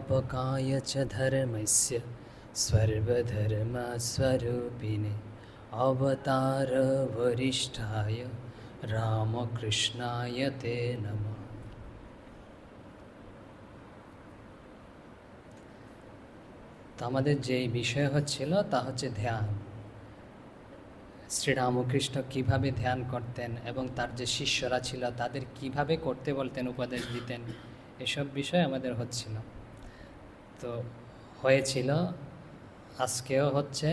संस्थापकाय च धर्मस्य सर्वधर्मस्वरूपिणे अवतारवरिष्ठाय रामकृष्णाय ते नमः। তো আমাদের যে বিষয় হচ্ছিল তা হচ্ছে ধ্যান। শ্রীরামকৃষ্ণ কিভাবে ধ্যান করতেন এবং তার যে শিষ্যরা ছিল তাদের কিভাবে করতে বলতেন, উপদেশ দিতেন, এসব বিষয় আমাদের হচ্ছিল। তো হয়েছিল, আজকেও হচ্ছে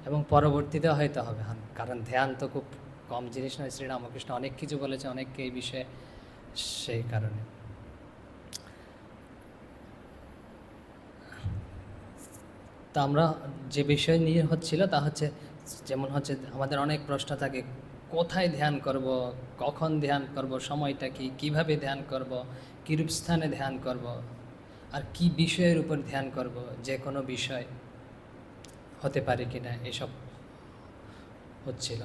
এবং পরবর্তীতেও হয়তো হবে, কারণ ধ্যান তো খুব কম জিনিস নয়। শ্রীরামকৃষ্ণ অনেক কিছু বলেছে অনেককে এই বিষয়ে, সেই কারণে। তা আমরা যে বিষয় নিয়ে হচ্ছিল তা হচ্ছে, যেমন হচ্ছে আমাদের অনেক প্রশ্ন থাকে, কোথায় ধ্যান করব, কখন ধ্যান করব, সময়টা কি, কিভাবে ধ্যান করব, কিরূপ স্থানে ধ্যান করব, আর কি বিষয়ের উপর ধ্যান করব, যে কোনো বিষয় হতে পারে কিনা, এসব হচ্ছিল।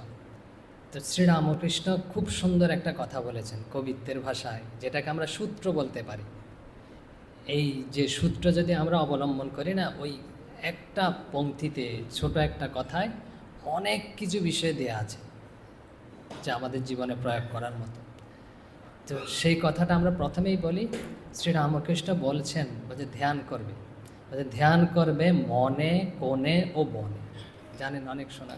তো শ্রীরামকৃষ্ণ খুব সুন্দর একটা কথা বলেছেন কবিত্বের ভাষায়, যেটাকে আমরা সূত্র বলতে পারি। এই যে সূত্র যদি আমরা অবলম্বন করি না, ওই একটা পংক্তিতে, ছোট একটা কথায় অনেক কিছু বিষয় দেয়া আছে যা আমাদের জীবনে প্রয়োগ করার মতো। তো সেই কথাটা আমরা প্রথমেই বলি। শ্রীরামকৃষ্ণ বলছেন যে ধ্যান করবে, ধ্যান করবে মনে, কোণে ও বনে। জানেন, অনেক শোনা।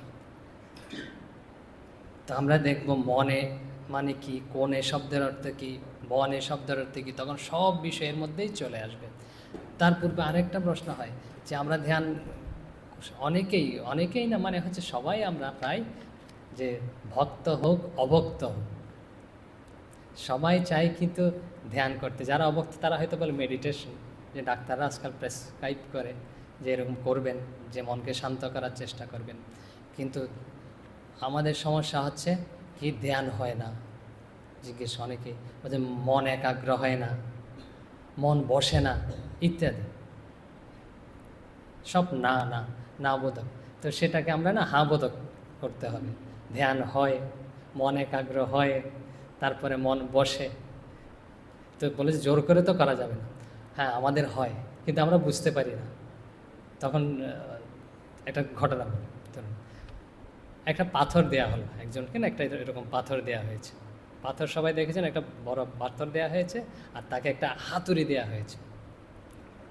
তো আমরা দেখব মনে মানে কি, কোণে শব্দের অর্থ কি, বনে শব্দের অর্থ কি, তখন সব বিষয়ের মধ্যেই চলে আসবে। তার পূর্বে আরেকটা প্রশ্ন হয় যে আমরা ধ্যান অনেকেই না, মানে হচ্ছে সবাই আমরা প্রায়, যে ভক্ত হোক অভক্ত হোক সবাই চাই কিন্তু ধ্যান করতে। যারা অভক্ত তারা হয়তো বলে মেডিটেশন, যে ডাক্তাররা আজকাল প্রেসক্রাইব করে যে এরকম করবেন, যে মনকে শান্ত করার চেষ্টা করবেন। কিন্তু আমাদের সমস্যা হচ্ছে কি, ধ্যান হয় না। জিজ্ঞেস অনেকে যে মন একাগ্র হয় না, মন বসে না, ইত্যাদি সব না না না বোধক। তো সেটাকে আমরা না হা বোধক করতে হবে। ধ্যান হয়, মন একাগ্র হয়, তারপরে মন বসে। তো বলে যে জোর করে তো করা যাবে না। হ্যাঁ, আমাদের হয়, কিন্তু আমরা বুঝতে পারি না। তখন একটা ঘটনা বলি। একটা পাথর দেয়া হলো একজনকে, না একটা এরকম পাথর দেয়া হয়েছে। পাথর সবাই দেখেছেন, একটা বড় পাথর দেয়া হয়েছে আর তাকে একটা হাতুড়ি দেয়া হয়েছে।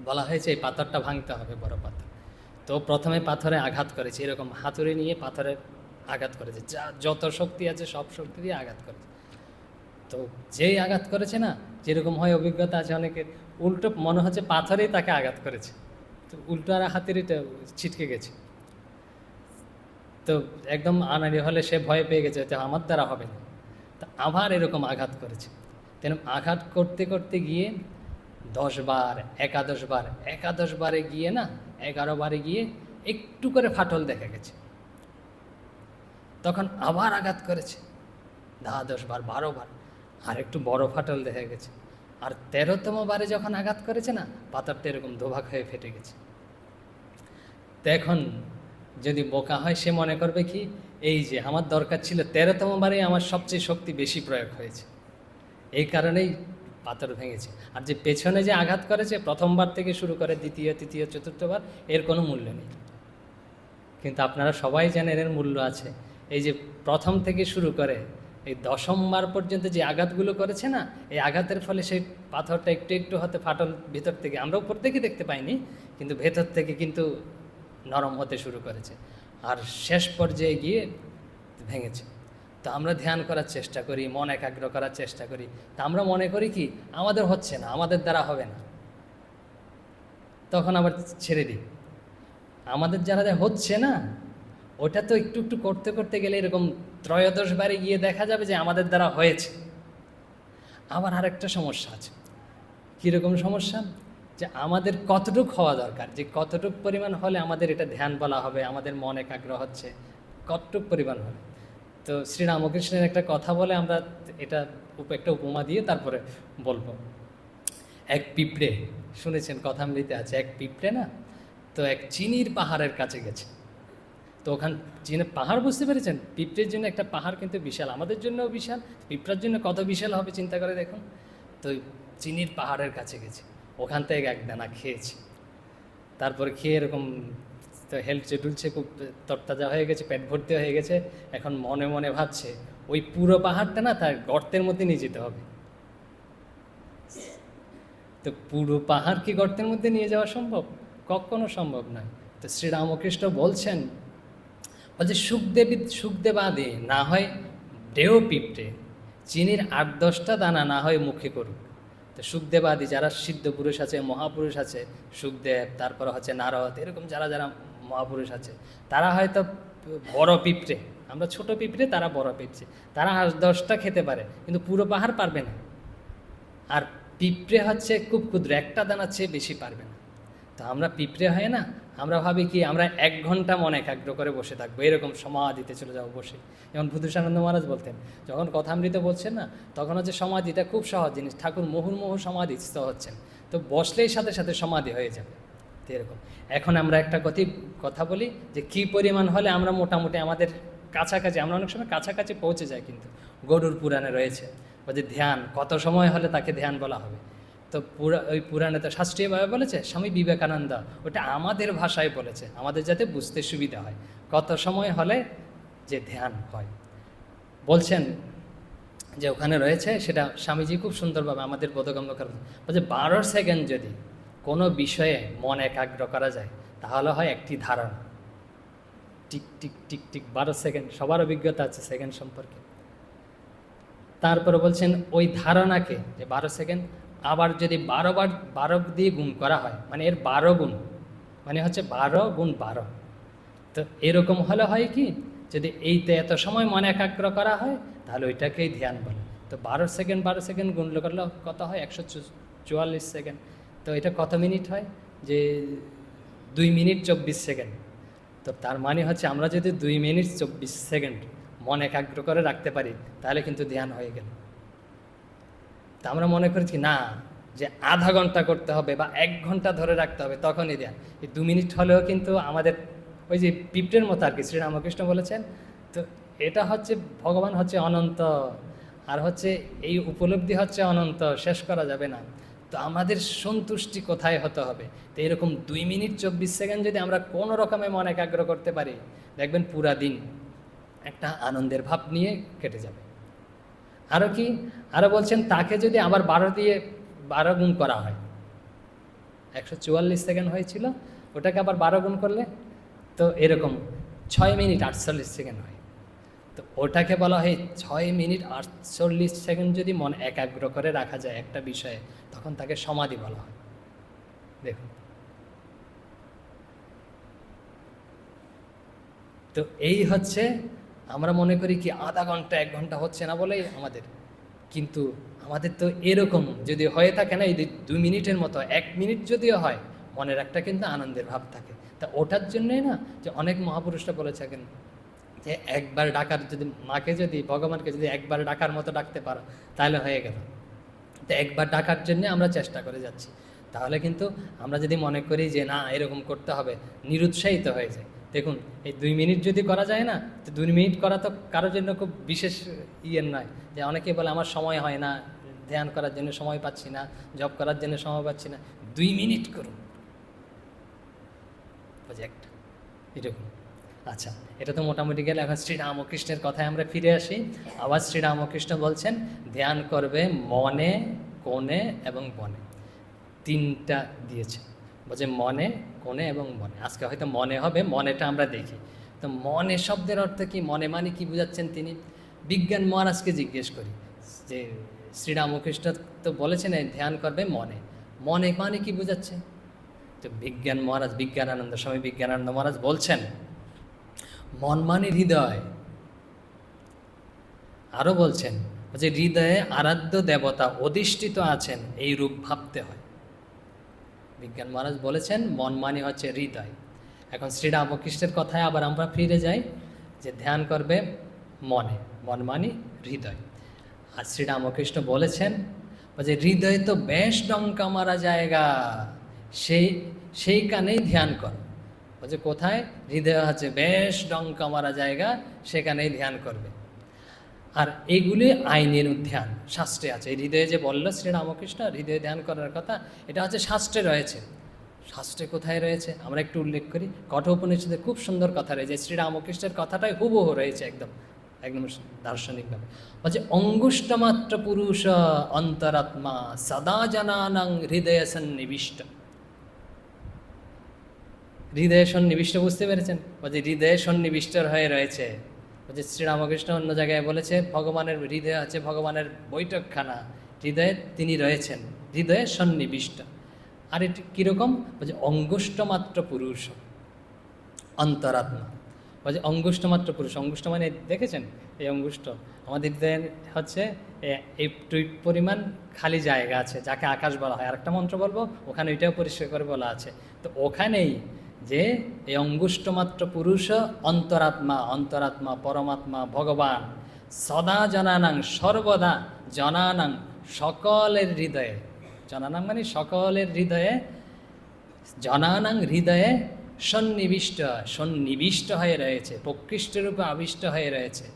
বলা হয়েছে এই পাথরটা ভাঙতে হবে, বড় পাথর। তো প্রথমে পাথরে আঘাত করেছে, এরকম হাতুড়ি নিয়ে পাথরে আঘাত করেছে, যা যত শক্তি আছে সব শক্তি দিয়ে আঘাত করেছে। তো যেই আঘাত করেছে না, যেরকম হয় অভিজ্ঞতা আছে অনেকের, উল্টো মনে হচ্ছে পাথরেই তাকে আঘাত করেছে। তো উল্টো আর হাতুড়িটা ছিটকে গেছে। তো একদম আনাড়ি হলে সে ভয় পেয়ে গেছে, যে আমার দ্বারা হবে না। তো আবার এরকম আঘাত করেছে। তেন আঘাত করতে করতে গিয়ে 10 বার, একাদশ বারে গিয়ে না, 11 বারে গিয়ে একটু করে ফাটল দেখা গেছে। তখন আবার আঘাত করেছে 10 বার, 12 বার, আর একটু বড় ফাটল দেখা গেছে। আর 13তম বারে যখন আঘাত করেছে না, পাথরটা এরকম দোভাগ হয়ে ফেটে গেছে। তো এখন যদি বোকা হয়, সে মনে করবে কি, এই যে আমার দরকার ছিল 13তম বারে আমার সবচেয়ে শক্তি বেশি প্রয়োগ হয়েছে, এই কারণেই পাথর ভেঙেছে। আর যে পেছনে যে আঘাত করেছে, প্রথমবার থেকে শুরু করে দ্বিতীয়, তৃতীয়, চতুর্থবার, এর কোনো মূল্য নেই। কিন্তু আপনারা সবাই জানেন এর মূল্য আছে। এই যে প্রথম থেকে শুরু করে এই 10ম বার পর্যন্ত যে আঘাতগুলো করেছে না, এই আঘাতের ফলে সেই পাথরটা একটু একটু হতে ফাটল ভিতর থেকে, আমরা উপর থেকে দেখতে পাইনি, কিন্তু ভেতর থেকে কিন্তু নরম হতে শুরু করেছে, আর শেষ পর্যায়ে গিয়ে ভেঙেছে। তো আমরা ধ্যান করার চেষ্টা করি, মন একাগ্র করার চেষ্টা করি, তা আমরা মনে করি কি আমাদের হচ্ছে না, আমাদের দ্বারা হবে না, তখন আবার ছেড়ে দিই। আমাদের যারা হচ্ছে না, ওটা তো একটু একটু করতে করতে গেলে এরকম 13 বারে গিয়ে দেখা যাবে যে আমাদের দ্বারা হয়েছে। আবার আরেকটা সমস্যা আছে। কীরকম সমস্যা? যে আমাদের কতটুক হওয়া দরকার, যে কতটুক পরিমাণ হলে আমাদের এটা ধ্যান বলা হবে, আমাদের মন একাগ্র হচ্ছে, কতটুক পরিমাণ হলে। তো শ্রীরামকৃষ্ণের একটা কথা বলে, আমরা এটা একটা উপমা দিয়ে তারপরে বলবো। এক পিঁপড়ে, শুনেছেন কথামৃতে আছে, এক পিঁপড়ে না, তো এক চিনির পাহাড়ের কাছে গেছে। তো ওখান চিনের পাহাড়, বুঝতে পেরেছেন, পিঁপড়ের জন্য একটা পাহাড় কিন্তু বিশাল, আমাদের জন্যও বিশাল, পিঁপড়ার জন্য কত বিশাল হবে চিন্তা করে দেখুন। তো চিনির পাহাড়ের কাছে গেছে, ওখান থেকে এক দানা খেয়েছি, তারপরে খেয়ে এরকম তো হেলচে টুলছে, খুব তরতাজা হয়ে গেছে, পেট ভর্তি হয়ে গেছে। এখন মনে মনে ভাবছে ওই পুরো পাহাড়টা না তার গর্তের মধ্যে নিয়ে যেতে হবে। তো পুরো পাহাড় কি গর্তের মধ্যে নিয়ে যাওয়া সম্ভব? কখনো সম্ভব নয়। তো শ্রীরামকৃষ্ণ বলছেন, বলছে সুখদেবাদে না হয় দেহ পিঁপড়ে, চিনির 8-10টা দানা না হয় মুখে করুক। তো সুখদেবাদি যারা সিদ্ধ পুরুষ আছে, মহাপুরুষ আছে, সুখদেব, তারপরে হচ্ছে নারদ, এরকম যারা যারা মহাপুরুষ আছে, তারা হয়তো বড় পিঁপড়ে, আমরা ছোট পিঁপড়ে, তারা বড় পিঁপড়ে, তারা 8-10টা খেতে পারে, কিন্তু পুরো পাহাড় পারবে না। আর পিঁপড়ে হচ্ছে খুব ক্ষুদ্র, একটা দানার চেয়ে বেশি পারবে না। তো আমরা পিঁপড়ে হয় না, আমরা ভাবি কি আমরা 1 ঘন্টা মন একাগ্র করে বসে থাকবো, এরকম সমাধিতে চলে যাবো বসে। যেমন ভূতুষানন্দ মহারাজ বলতেন, যখন কথামৃত বলছেন না, তখন হচ্ছে সমাধিটা খুব সহজ জিনিস, ঠাকুর মুহুর্মুহু সমাধিস্থ হচ্ছেন, তো বসলেই সাথে সাথে সমাধি হয়ে যাবে। তো এরকম এখন আমরা একটা কথা বলি যে কি পরিমাণ হলে আমরা মোটামুটি আমাদের কাছাকাছি, আমরা অনেক সময় কাছাকাছি পৌঁছে যাই, কিন্তু গরুর পুরাণে রয়েছে যে ধ্যান কত সময় হলে তাকে ধ্যান বলা হবে। তো ওই পুরাণে তো শাস্ত্রীয়ভাবে বলেছে, স্বামী বিবেকানন্দ ওটা আমাদের ভাষায় বলেছে, আমাদের যাতে বুঝতে সুবিধা হয় কত সময় হলে যে ধ্যান হয়। বলছেন যে ওখানে রয়েছে, সেটা স্বামীজি খুব সুন্দরভাবে আমাদের বোধগম্য করেন। বলছে 12 সেকেন্ড যদি কোনো বিষয়ে মন একাগ্র করা যায়, তাহলে হয় একটি ধারণা। Tick tick tick tick 12 second, সবার অভিজ্ঞতা আছে সেকেন্ড সম্পর্কে। তারপরে বলছেন ওই ধারণাকে যে 12 সেকেন্ড আবার যদি 12 দিয়ে গুণ করা হয়, মানে এর 12 গুণ, মানে হচ্ছে 12 গুণ 12। তো এরকম হলে হয় কি, যদি এইতে এত সময় মনে একাগ্র করা হয়, তাহলে ওইটাকেই ধ্যান বলে। তো 12 সেকেন্ড গুণলে করলে কত হয়? 144 সেকেন্ড। তো এটা কত মিনিট হয়? যে 2 মিনিট 24 সেকেন্ড। তো তার মানে হচ্ছে আমরা যদি 2 মিনিট 24 সেকেন্ড মন একাগ্র করে রাখতে পারি, তাহলে কিন্তু ধ্যান হয়ে গেল। তা আমরা মনে করছি না যে আধা ঘন্টা করতে হবে বা 1 ঘন্টা ধরে রাখতে হবে, তখনই ধ্যান। এই 2 মিনিট হলেও কিন্তু আমাদের ওই যে পিঁপড়ের মতো আর কি, শ্রীরামকৃষ্ণ বলেছেন। তো এটা হচ্ছে ভগবান হচ্ছে অনন্ত, আর হচ্ছে এই উপলব্ধি হচ্ছে অনন্ত, শেষ করা যাবে না। তো আমাদের সন্তুষ্টি কোথায় হতে হবে? তো এরকম 2 মিনিট 24 সেকেন্ড যদি আমরা কোনো রকমে মন একাগ্র করতে পারি, দেখবেন পুরা দিন একটা আনন্দের ভাব নিয়ে কেটে যাবে। আরও কি, আরও বলছেন তাকে যদি আবার 12 দিয়ে 12 গুণ করা হয়, 144 সেকেন্ড হয়েছিল, ওটাকে আবার 12 গুণ করলে তো এরকম 6 মিনিট 48 সেকেন্ড হয়। তো ওটাকে বলা হয় 6 মিনিট 48 সেকেন্ড যদি মন একাগ্র করে রাখা যায় একটা বিষয়ে, তখন তাকে সমাধি বলা হয়। দেখুন, তো এই হচ্ছে, আমরা মনে করি কি আধা ঘন্টা 1 ঘন্টা হচ্ছে না বলেই আমাদের, কিন্তু আমাদের তো এরকম যদি হয়ে থাকে না, এই 2 মিনিটের মতো 1 মিনিট যদিও হয়, মনের একটা কিন্তু আনন্দের ভাব থাকে। তা ওটার জন্যই না যে অনেক মহাপুরুষরা বলে থাকেন যে একবার ডাকার, যদি মাকে যদি ভগবানকে যদি একবার ডাকার মতো ডাকতে পারো, তাহলে হয়ে গেল। তো একবার ডাকার জন্য আমরা চেষ্টা করে যাচ্ছি, তাহলে কিন্তু আমরা যদি মনে করি যে না এরকম করতে হবে, নিরুৎসাহিত হয়ে যায়। দেখুন, এই 2 মিনিট যদি করা যায় না, তো 2 মিনিট করা তো কারোর জন্য খুব বিশেষ ইয়ের নয়। যে অনেকে বলে আমার সময় হয় না, ধ্যান করার জন্য সময় পাচ্ছি না, জব করার জন্য সময় পাচ্ছি না। 2 মিনিট করুন, প্রজেক্ট এরকম। আচ্ছা, এটা তো মোটামুটি গেলে। এখন শ্রীরামকৃষ্ণের কথায় আমরা ফিরে আসি। আবার শ্রীরামকৃষ্ণ বলছেন ধ্যান করবে মনে, কোণে এবং বনে। 3টা দিয়েছে, বলছে মনে, কোণে এবং বনে। আজকে হয়তো মনে হবে, মনেটা আমরা দেখি। তো মনে শব্দের অর্থ কি, মনে মানে কি বুঝাচ্ছেন তিনি? বিজ্ঞান মহারাজকে জিজ্ঞেস করি যে শ্রীরামকৃষ্ণ তো বলেছেন ধ্যান করবে মনে, মনে মানে কি বুঝাচ্ছে? তো বিজ্ঞান মহারাজ, বিজ্ঞানানন্দ স্বামী বিজ্ঞানানন্দ মহারাজ বলছেন মন মানে হৃদয়। আরও বলছেন যে হৃদয়ে আরাধ্য দেবতা অধিষ্ঠিত আছেন, এই রূপ ভাবতে হয়। বিজ্ঞান মহারাজ বলেছেন মন মানে হচ্ছে হৃদয়। এখন শ্রীরামকৃষ্ণের কথায় আবার আমরা ফিরে যাই যে ধ্যান করবে মনে, মন মানে হৃদয়। আর শ্রীরামকৃষ্ণ বলেছেন যে হৃদয় তো বেশ ডঙ্কা মারা জায়গা, সেইখানেই ধ্যান কর। বলছে কোথায়? হৃদয় হচ্ছে বেশ ডঙ্কা মারা জায়গা, সেখানেই ধ্যান করবে। আর এগুলি আইনের ধ্যান, শাস্ত্রে আছে। হৃদয়ে যে বলল শ্রীরামকৃষ্ণ হৃদয়ে ধ্যান করার কথা, এটা হচ্ছে শাস্ত্রে রয়েছে। শাস্ত্রে কোথায় রয়েছে আমরা একটু উল্লেখ করি। কঠোপনিষদে খুব সুন্দর কথা রয়েছে, শ্রীরামকৃষ্ণের কথাটাই হুবহু রয়েছে একদম একদম দার্শনিকভাবে। বলছে অঙ্গুষ্টমাত্র পুরুষ অন্তরাত্মা সদা জনানাং হৃদয় সন্নিবিষ্ট। হৃদয়ে সন্নিবিষ্ট বুঝতে পেরেছেন? বলছে হৃদয়ে সন্নিবিষ্ট হয়ে রয়েছে। বলছে শ্রীরামকৃষ্ণ অন্য জায়গায় বলেছে ভগবানের হৃদয়ে আছে ভগবানের বৈঠকখানা, হৃদয়ে তিনি রয়েছেন, হৃদয়ে সন্নিবিষ্ট। আর এটি কীরকম? বলছে অঙ্গুষ্টমাত্র পুরুষ অন্তরাত্মা। বলছে অঙ্গুষ্টমাত্র পুরুষ, অঙ্গুষ্ট মানে দেখেছেন এই অঙ্গুষ্ট আমাদের হৃদয়ের হচ্ছে একটু পরিমাণ খালি জায়গা আছে, যাকে আকাশ বলা হয়। আরেকটা মন্ত্র বলবো, ওখানে ওইটাও পরিষ্কার করে বলা আছে। তো ওখানেই যে এই অঙ্গুষ্টমাত্র পুরুষ অন্তরাত্মা, অন্তরাত্মা পরমাত্মা ভগবান সদা জনানাং সর্বদা জনানাং সকলের হৃদয়ে, জনানাং মানে সকলের হৃদয়ে, জনানাং হৃদয়ে সন্নিবিষ্ট, সন্নিবিষ্ট হয়ে রয়েছে, প্রকৃষ্টরূপে আবিষ্ট হয়ে রয়েছে।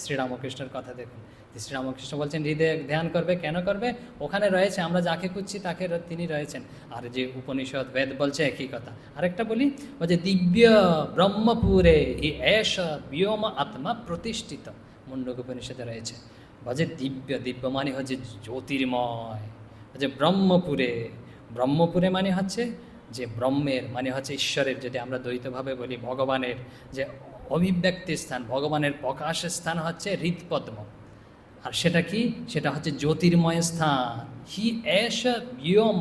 শ্রীরামকৃষ্ণের কথা দেখুন, শ্রীরামকৃষ্ণ বলছেন হৃদয়ে ধ্যান করবে। কেন করবে? ওখানে রয়েছে, আমরা যাকে খুঁজছি তাকে তিনি রয়েছেন। আর যে উপনিষদ বেদ বলছে একই কথা। আরেকটা বলি, বলছে দিব্য ব্রহ্মপুরে হি এষ ব্যোম আত্মা প্রতিষ্ঠিত, মুন্ডক উপনিষদে রয়েছে। বলছে দিব্য, দিব্য মানে হচ্ছে জ্যোতির্ময়। বলছে ব্রহ্মপুরে, ব্রহ্মপুরে মানে হচ্ছে যে ব্রহ্মের মানে হচ্ছে ঈশ্বরের, যদি আমরা দ্বৈতভাবে বলি ভগবানের যে অভিব্যক্তির স্থান, ভগবানের প্রকাশের স্থান হচ্ছে হৃৎপদ্ম। আর সেটা কি? সেটা হচ্ছে জ্যোতির্ময় স্থান। হি এষ ব্যোম,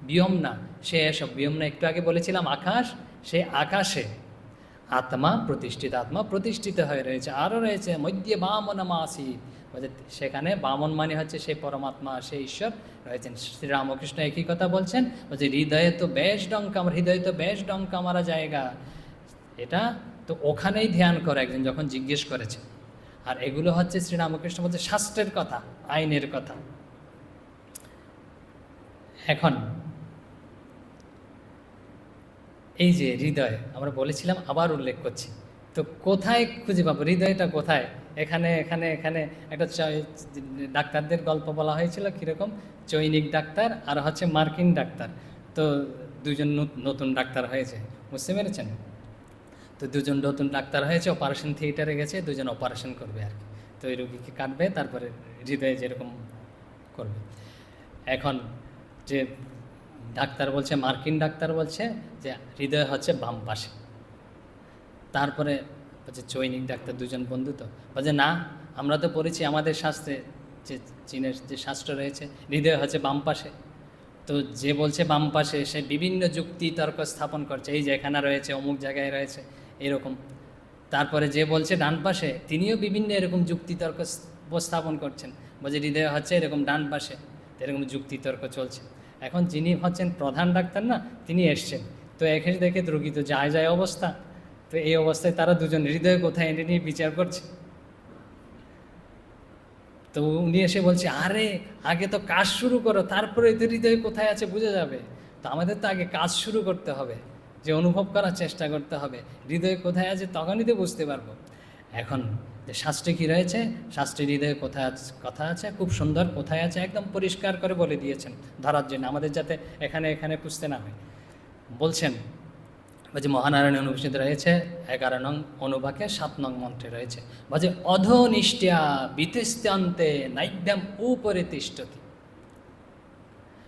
ব্যোম না সে এস, ব্যোম না একটু আগে বলেছিলাম আকাশ, সে আকাশে আত্মা প্রতিষ্ঠিত, আত্মা প্রতিষ্ঠিত হয়ে রয়েছে। আরও রয়েছে মধ্যে বামন মাসি, সেখানে বামন মানে হচ্ছে সেই পরমাত্মা, সেই ঈশ্বর রয়েছেন। শ্রীরামকৃষ্ণ একই কথা বলছেন, বলছে হৃদয়ে তো বেশ ডঙ্কা, আমার হৃদয়ে তো বেশ ডঙ্কা মারা জায়গা। এটা তো ওখানেই ধ্যান করে একজন যখন জিজ্ঞেস করেছে। আর এগুলো হচ্ছে শ্রীরামকৃষ্ণ বলছে শাস্ত্রের কথা, আইনের কথা। এখন এই যে হৃদয় আমরা বলেছিলাম, আবার উল্লেখ করছি, তো কোথায় খুঁজে পাবো হৃদয়টা? কোথায়? এখানে এখানে এখানে একটা ডাক্তারদের গল্প বলা হয়েছিল, কীরকম চৈনিক ডাক্তার আর হচ্ছে মার্কিন ডাক্তার। তো দুজন নতুন ডাক্তার হয়েছে, বুঝতে পেরেছেন? তো দুজন নতুন ডাক্তার হয়েছে, অপারেশন থিয়েটারে গেছে, দুজন অপারেশন করবে আর কি। তো এই রুগীকে কাটবে, তারপরে হৃদয়ে যেরকম করবে। এখন যে ডাক্তার বলছে, মার্কিন ডাক্তার বলছে যে হৃদয় হচ্ছে বাম পাশে। তারপরে বলছে চৈনিক ডাক্তার, দুজন বন্ধু, তো বলছে না, আমরা তো পড়েছি আমাদের শাস্ত্রে, যে চীনের যে শাস্ত্র রয়েছে, হৃদয় হচ্ছে বাম পাশে। তো যে বলছে বাম পাশে, সে বিভিন্ন যুক্তি তর্ক স্থাপন করছে, এই যে এখানে রয়েছে, অমুক জায়গায় রয়েছে, এরকম। তারপরে যে বলছে ডান পাশে, তিনিও বিভিন্ন এরকম যুক্তি তর্ক উপস্থাপন করছেন, বলছে হৃদয় হচ্ছে এরকম ডান পাশে, এরকম যুক্তি তর্ক চলছে। এখন যিনি হচ্ছেন প্রধান ডাক্তার না, তিনি এসছেন, তো এখানে দেখে রোগী তো যায় যায় অবস্থা। তো এই অবস্থায় তারা দুজন হৃদয় কোথায় এনে নিয়ে বিচার করছে। তো উনি এসে বলছে, আরে আগে তো কাজ শুরু করো, তারপরে তো হৃদয় কোথায় আছে বোঝা যাবে। তো আমাদের তো আগে কাজ শুরু করতে হবে, যে অনুভব করার চেষ্টা করতে হবে হৃদয় কোথায় আছে, তখনই তো বুঝতে পারবো। এখন যে শাস্ত্রে কী রয়েছে, শাস্ত্রে হৃদয়ে কোথায় কথা আছে, খুব সুন্দর কোথায় আছে একদম পরিষ্কার করে বলে দিয়েছেন ধরার জন্য, আমাদের যাতে এখানে এখানে খুঁজতে না হয়। বলছেন যে মহানারায়ণ অনুপনিষদে রয়েছে 11 নং অনুবাকে 7 নং মন্ত্রে রয়েছে, বলছে অধনিষ্ঠ্যা বিতিস্ত্যন্তে নাইব্যাম উপরে তিষ্ঠতি।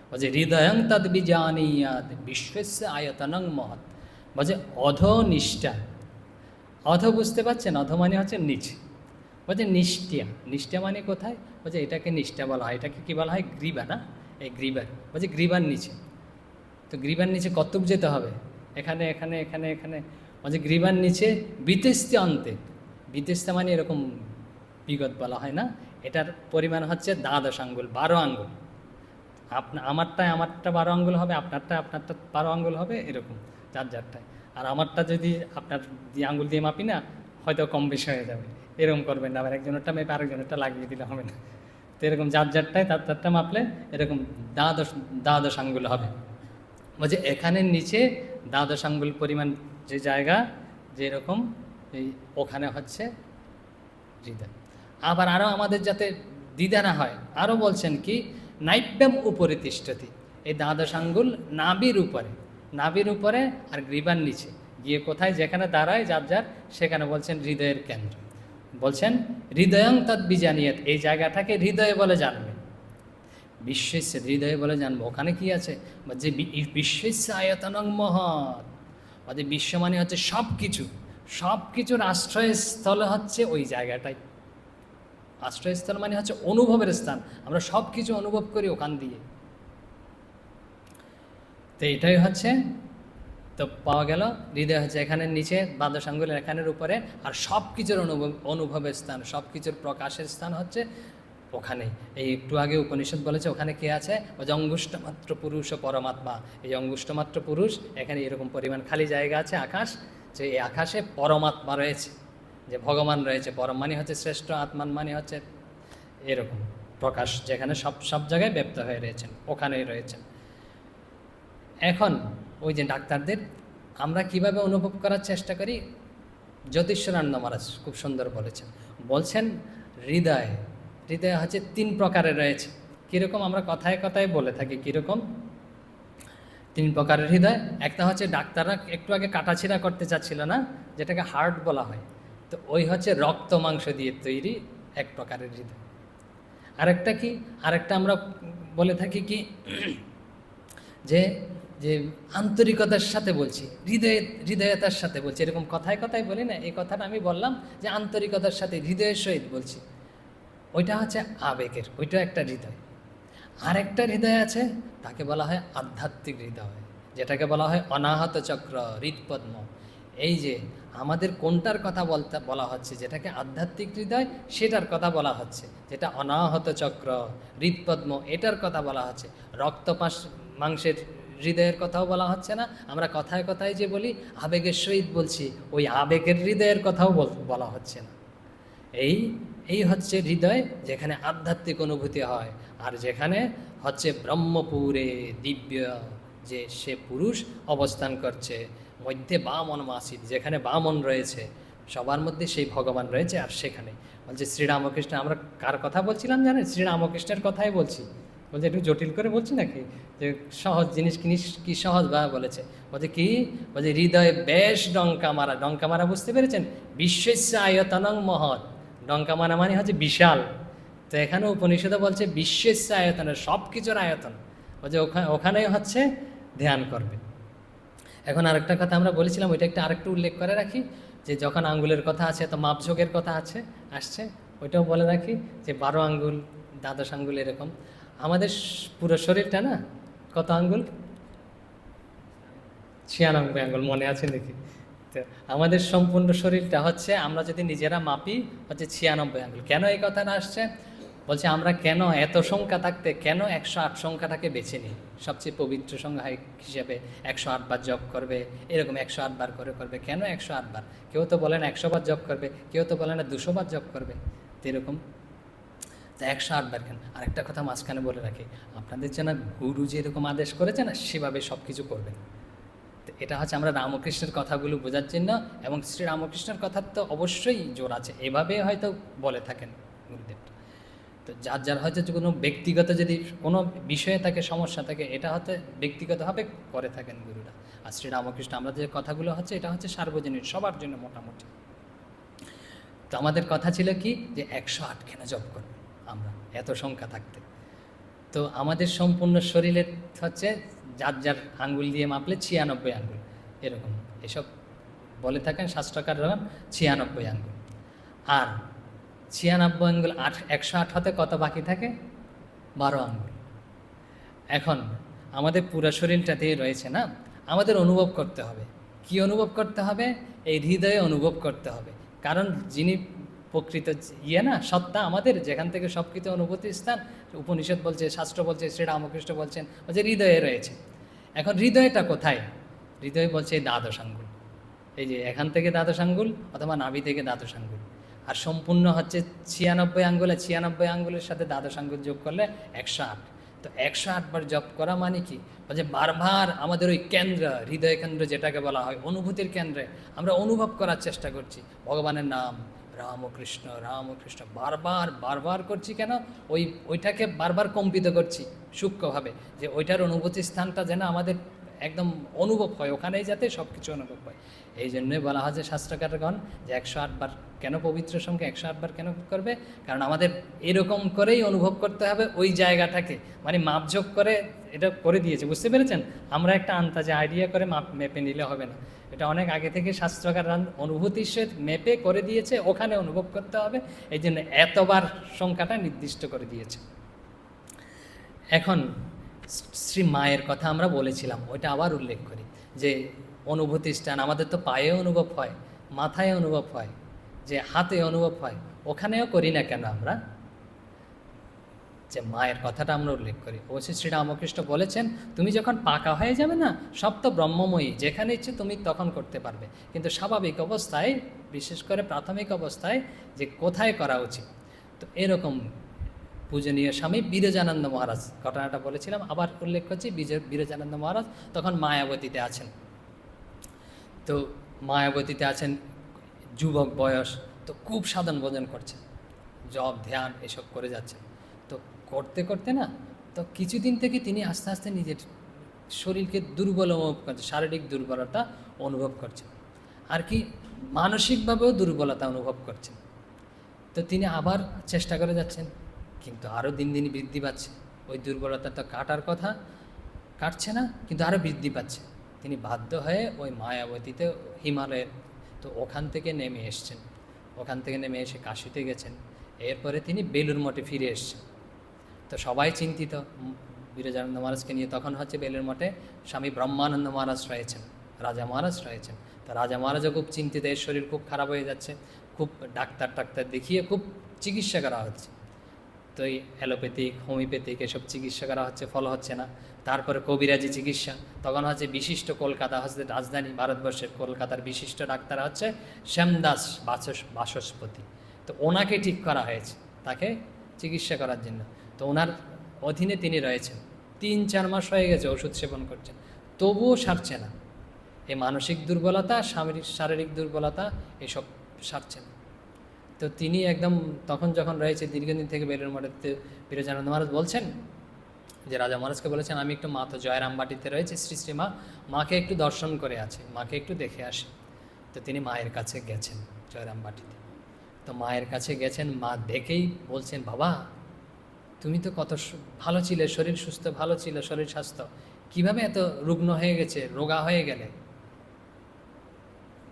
বলছে হৃদয়ং তদ বিজানীয়াৎ বিশ্বস্য আয়তনং মহৎ। বলছে অধনিষ্ঠা, অধ বুঝতে পারছেন, অধ মানে হচ্ছে নিচে। বলছে নিষ্ঠা, নিষ্ঠা মানে কোথায়? বলছে এটাকে নিষ্ঠা বলা হয়, এটাকে কী বলা হয়? গ্রীবা না, এই গ্রীবার। বলছে গ্রীবার নিচে, তো গ্রীবার নিচে কতটুক যেতে হবে? এখানে এখানে এখানে এখানে। বলছে গ্রীবার নিচে বিতেস্তে অন্তে, বিতেস্তে মানে এরকম বিগত বলা হয় না, এটার পরিমাণ হচ্ছে 12 আঙ্গুল, 12 আঙ্গুল। আমারটা 12 আঙ্গুল হবে, আপনারটা 12 আঙ্গুল হবে, এরকম যার যারটায়। আর আমারটা যদি আপনার আঙ্গুল দিয়ে মাপি না, হয়তো কম বেশি হয়ে যাবে, এরকম করবেন না। আবার একজনেরটা মেপে আরেকজনেরটা লাগিয়ে দিলে হবে না। তো এরকম যার যারটায় তারটা মাপলে এরকম 12 আঙ্গুল হবে। বলছে এখানের নিচে 12 আঙ্গুল পরিমাণ যে জায়গা, যেরকম এই ওখানে হচ্ছে হৃদয়। আবার আরও আমাদের যাতে দ্বিধা না হয়, আরও বলছেন কি, নাইব্যাম উপরে তিষ্ঠতি, এই দ্বাদশ আঙ্গুল নাভির উপরে আর গ্রীবার নিচে গিয়ে কোথায় যেখানে দাঁড়ায় যার যার, সেখানে বলছেন হৃদয়ের কেন্দ্র। বলছেন হৃদয়ং তৎ বিজানিয়ত, এই জায়গাটাকে হৃদয় বলে জানবে। বিশ্বেশ্য হৃদয় বলে জানবো, ওখানে কি আছে, যে বিশ্বেশ্য আয়তনং মহৎ, মানে বিশ্ব মানে হচ্ছে সব কিছুর আশ্রয়স্থল হচ্ছে ওই জায়গাটাই। আশ্রয়স্থল মানে হচ্ছে অনুভবের স্থান, আমরা সব কিছু অনুভব করি ওখান দিয়ে। তো এটাই হচ্ছে, তো পাওয়া গেল হৃদয় হচ্ছে এখানের নিচে, দ্বাদশ আঙ্গুলের এখানের উপরে, আর সব কিছুর অনুভবের স্থান, সব কিছুর প্রকাশের স্থান হচ্ছে ওখানে। এই একটু আগে উপনিষদ বলেছে ওখানে কে আছে, ওই যে অঙ্গুষ্ঠমাত্র পুরুষ ও পরমাত্মা। এই অঙ্গুষ্ঠমাত্র পুরুষ, এখানে এরকম পরিমাণ খালি জায়গা আছে আকাশ, যে এই আকাশে পরমাত্মা রয়েছে, যে ভগবান রয়েছে। পরম মানে হচ্ছে শ্রেষ্ঠ, আত্মান মানে হচ্ছে এরকম প্রকাশ, যেখানে সব জায়গায় ব্যপ্ত হয়ে রয়েছেন, ওখানেই রয়েছেন। এখন ওই যে ডাক্তারদের আমরা কিভাবে অনুভব করার চেষ্টা করি, জ্যোতিষানন্দ মহারাজ খুব সুন্দর বলছেন হৃদয় হচ্ছে 3 প্রকারের রয়েছে। কীরকম আমরা কথায় কথায় বলে থাকি, কীরকম 3 প্রকারের হৃদয়। একটা হচ্ছে ডাক্তাররা একটু আগে কাটাছিড়া করতে চাচ্ছিল না, যেটাকে হার্ট বলা হয়, তো ওই হচ্ছে রক্ত মাংস দিয়ে তৈরি এক প্রকারের হৃদয়। আরেকটা আমরা বলে থাকি কি, যে যে আন্তরিকতার সাথে বলছি, হৃদয়তার সাথে বলছি, এরকম কথায় কথায় বলি না, এই কথাটা আমি বললাম যে আন্তরিকতার সাথে হৃদয়ের সহিত বলছি, ওইটা হচ্ছে আবেগের, ওইটা একটা হৃদয়। আরেকটা হৃদয় আছে, তাকে বলা হয় আধ্যাত্মিক হৃদয়, যেটাকে বলা হয় অনাহত চক্র, হৃৎপদ্ম। এই যে আমাদের কোনটার কথা বলা হচ্ছে, যেটাকে আধ্যাত্মিক হৃদয়, সেটার কথা বলা হচ্ছে। যেটা অনাহত চক্র, হৃৎপদ্ম, এটার কথা বলা হচ্ছে। মাংসের হৃদয়ের কথাও বলা হচ্ছে না, আমরা কথায় কথায় যে বলি আবেগের সহিত বলছি, ওই আবেগের হৃদয়ের কথাও বলা হচ্ছে না। এই হচ্ছে হৃদয়, যেখানে আধ্যাত্মিক অনুভূতি হয়, আর যেখানে হচ্ছে ব্রহ্মপুরে দিব্য যে সে পুরুষ অবস্থান করছে, মধ্যে বামন মাসিদ, যেখানে বামন রয়েছে, সবার মধ্যে সেই ভগবান রয়েছে। আর সেখানে বলছে শ্রীরামকৃষ্ণ, আমরা কার কথা বলছিলাম জানেন, শ্রীরামকৃষ্ণের কথাই বলছি। বলছে একটু জটিল করে বলছি নাকি, যে সহজ জিনিস কি সহজভাবে বলেছে। বলছে কি, বলছে হৃদয়ে বেশ ডঙ্কা মারা বুঝতে পেরেছেন, বিশ্বেশ্য আয়তনং মহৎ, ডঙ্কা মারা মানে হচ্ছে বিশাল। তো এখানে উপনিষদে বলছে বিশ্বেশ্য আয়তনের, সব কিছুর আয়তন, বলছে ওখানেই হচ্ছে ধ্যান করবে। এখন আরেকটা কথা আমরা বলেছিলাম, ওইটা আরেকটু উল্লেখ করে রাখি, যে যখন আঙ্গুলের কথা আছে, তো মাপঝোঁকের কথা আসছে, ওইটাও বলে রাখি, যে 12 আঙ্গুল, দ্বাদশ আঙ্গুল, এরকম আমাদের পুরো শরীরটা না, কত আঙ্গুল, 96 আঙ্গুল, মনে আছে দেখি। তো আমাদের সম্পূর্ণ শরীরটা হচ্ছে, আমরা যদি নিজেরা মাপি, হচ্ছে 96 আঙ্গুল। কেন এই কথাটা আসছে, বলছে আমরা কেন এত সংখ্যা থাকতে কেন 108 সংখ্যাটাকে বেছে নিই, সবচেয়ে পবিত্র সংখ্যা হিসেবে 108 বার জপ করবে, এরকম 108 বার করে করবে, কেন 108 বার? কেউ তো বলেন 100 বার জপ করবে, কেউ তো বলে না 200 বার জপ করবে, তো এরকম। তো 108 বার কেন? আরেকটা কথা মাঝখানে বলে রাখি, আপনাদের যেন গুরু যেরকম আদেশ করেছে না, সেভাবে সব কিছু করবেন। তো এটা হচ্ছে আমরা রামকৃষ্ণের কথাগুলো বোঝার জন্য, এবং শ্রী রামকৃষ্ণের কথার তো অবশ্যই জোর আছে, এভাবে হয়তো বলে থাকেন গুরুদেব। তো যার হয়তো কোনো ব্যক্তিগত যদি কোনো বিষয়ে থাকে, সমস্যা থাকে, এটা হয়তো ব্যক্তিগতভাবে করে থাকেন গুরুরা। আর শ্রী রামকৃষ্ণ, আমরা যে কথাগুলো হচ্ছে, এটা হচ্ছে সার্বজনীন, সবার জন্য মোটামুটি। তো আমাদের কথা ছিল কি, যে 108 কেন জপ করব আমরা এত সংখ্যা থাকতে। তো আমাদের সম্পূর্ণ শরীরের হচ্ছে যার আঙ্গুল দিয়ে মাপলে 96 আঙ্গুল, এরকম এসব বলে থাকেন শাস্ত্রকাররা, 96 আঙ্গুল। আর 96 আঙ্গুল 108 হতে কত বাকি থাকে? 12 আঙ্গুল। এখন আমাদের পুরো শরীরটাতেই রয়েছে না, আমাদের অনুভব করতে হবে। কি অনুভব করতে হবে? এই হৃদয়ে অনুভব করতে হবে। কারণ যিনি প্রকৃত না, সত্তা আমাদের, যেখান থেকে সব কিছু অনুভূতির স্থান, উপনিষদ বলছে, শাস্ত্র বলছে, শ্রীরামকৃষ্ণ বলছেন, বলছে হৃদয়ে রয়েছে। এখন হৃদয়টা কোথায়? হৃদয় বলছে দ্বাদশ আঙ্গুল, এই যে এখান থেকে দ্বাদশ আঙ্গুল, অথবা নাভি থেকে দ্বাদশ আঙ্গুল। আর সম্পূর্ণ হচ্ছে 96 আঙ্গুলে, 96 আঙ্গুলের সাথে দ্বাদশ আঙ্গুল যোগ করলে 108। তো 108 বার জপ করা মানে কি, বলছে বারবার আমাদের ওই কেন্দ্র, হৃদয় কেন্দ্র যেটাকে বলা হয় অনুভূতির কেন্দ্রে, আমরা অনুভব করার চেষ্টা করছি ভগবানের নাম, রামকৃষ্ণ রামকৃষ্ণ বারবার বারবার করছি কেন, ওইটাকে বারবার কম্পিত করছি সূক্ষ্মভাবে, যে ওইটার অনুভূতি স্থানটা যেন আমাদের একদম অনুভব হয়, ওখানেই যাতে সব কিছু অনুভব হয়। এই জন্যই বলা হয় যে শাস্ত্রকারগণ যে 108 বার কেন পবিত্র সংখ্যা 108 বার কেন করবে, কারণ আমাদের এরকম করেই অনুভব করতে হবে ওই জায়গাটাকে, মানে মাপঝোঁক করে এটা করে দিয়েছে, বুঝতে পেরেছেন? আমরা একটা আন্দাজে আইডিয়া করে মেপে নিলে হবে না, এটা অনেক আগে থেকে শাস্ত্রকাররা অনুভূতির সহিত মেপে করে দিয়েছে, ওখানে অনুভব করতে হবে, এই জন্য এতবার সংখ্যাটা নির্দিষ্ট করে দিয়েছে। এখন শ্রী মায়ের কথা আমরা বলেছিলাম, ওইটা আবার উল্লেখ করি যে অনুভূতি স্থান আমাদের তো পায়ে অনুভব হয়, মাথায় অনুভব হয়, যে হাতে অনুভব হয়, ওখানেও করি না কেন আমরা, যে মায়ের কথাটা আমরা উল্লেখ করি। অবশ্যই শ্রীরামকৃষ্ণ বলেছেন তুমি যখন পাকা হয়ে যাবে না, সব তো ব্রহ্মময়ী, যেখানে ইচ্ছে তুমি তখন করতে পারবে, কিন্তু স্বাভাবিক অবস্থায়, বিশেষ করে প্রাথমিক অবস্থায় যে কোথায় করা উচিত। তো এরকম পূজনীয় স্বামী বিরজানন্দ মহারাজ ঘটনাটা বলেছিলাম, আবার উল্লেখ করছি। বিরজানন্দ মহারাজ তখন মায়াবতীতে আছেন, তো মায়াবতীতে আছেন, যুবক বয়স, তো খুব সাধন ভোজন করছেন, জপ ধ্যান এসব করে যাচ্ছেন। তো করতে করতে না, তো কিছুদিন থেকে তিনি আস্তে আস্তে নিজের শরীরকে দুর্বল অনুভব করছেন, শারীরিক দুর্বলতা অনুভব করছেন, আর কি মানসিকভাবেও দুর্বলতা অনুভব করছেন। তো তিনি আবার চেষ্টা করে যাচ্ছেন, কিন্তু আরও দিন দিন বৃদ্ধি পাচ্ছে, ওই দুর্বলতা তো কাটার কথা, কাটছে না, কিন্তু আরও বৃদ্ধি পাচ্ছে। তিনি বাধ্য হয়ে ওই মায়াবতীতে, হিমালয়ের, তো ওখান থেকে নেমে এসছেন, ওখান থেকে নেমে এসে কাশিতে গেছেন, এরপরে তিনি বেলুর মঠে ফিরে এসছেন। তো সবাই চিন্তিত বিরজানন্দ মহারাজকে নিয়ে, তখন হচ্ছে বেলুর মঠে স্বামী ব্রহ্মানন্দ মহারাজ রয়েছেন, রাজা মহারাজ রয়েছেন। তো রাজা মহারাজও খুব চিন্তিত, এর শরীর খুব খারাপ হয়ে যাচ্ছে, খুব ডাক্তার দেখিয়ে খুব চিকিৎসা করা হচ্ছে। তো এই অ্যালোপ্যাথিক হোমিওপ্যাথিক এসব চিকিৎসা করা হচ্ছে, ফল হচ্ছে না। তারপরে কবিরাজি চিকিৎসা, তখন হচ্ছে বিশিষ্ট কলকাতা হচ্ছে রাজধানী ভারতবর্ষের, কলকাতার বিশিষ্ট ডাক্তার হচ্ছে শ্যামদাস বাচস্পতি। তো ওনাকে ঠিক করা হয়েছে তাকে চিকিৎসা করার জন্য। তো ওনার অধীনে তিনি রয়েছেন, 3-4 মাস হয়ে গেছে ওষুধ সেবন করছেন, তবুও সারছে না। এই মানসিক দুর্বলতা, শারীরিক দুর্বলতা এসব সারছে না। তো তিনি একদম তখন যখন রয়েছে দীর্ঘদিন থেকে বেলুর মঠে, বিরজানন্দ মহারাজ বলছেন যে রাজা মহারাজকে বলেছেন আমি একটু মা তো জয়রামবাটিতে রয়েছে শ্রী মাকে একটু দর্শন করে আছে, মাকে একটু দেখে আসে। তো তিনি মায়ের কাছে গেছেন জয়রামবাটিতে। তো মায়ের কাছে গেছেন, মা দেখেই বলছেন বাবা তুমি তো কত ভালো ছিলে, শরীর সুস্থ ভালো ছিল, শরীর স্বাস্থ্য কীভাবে এত রুগ্ন হয়ে গেছে, রোগা হয়ে গেলে।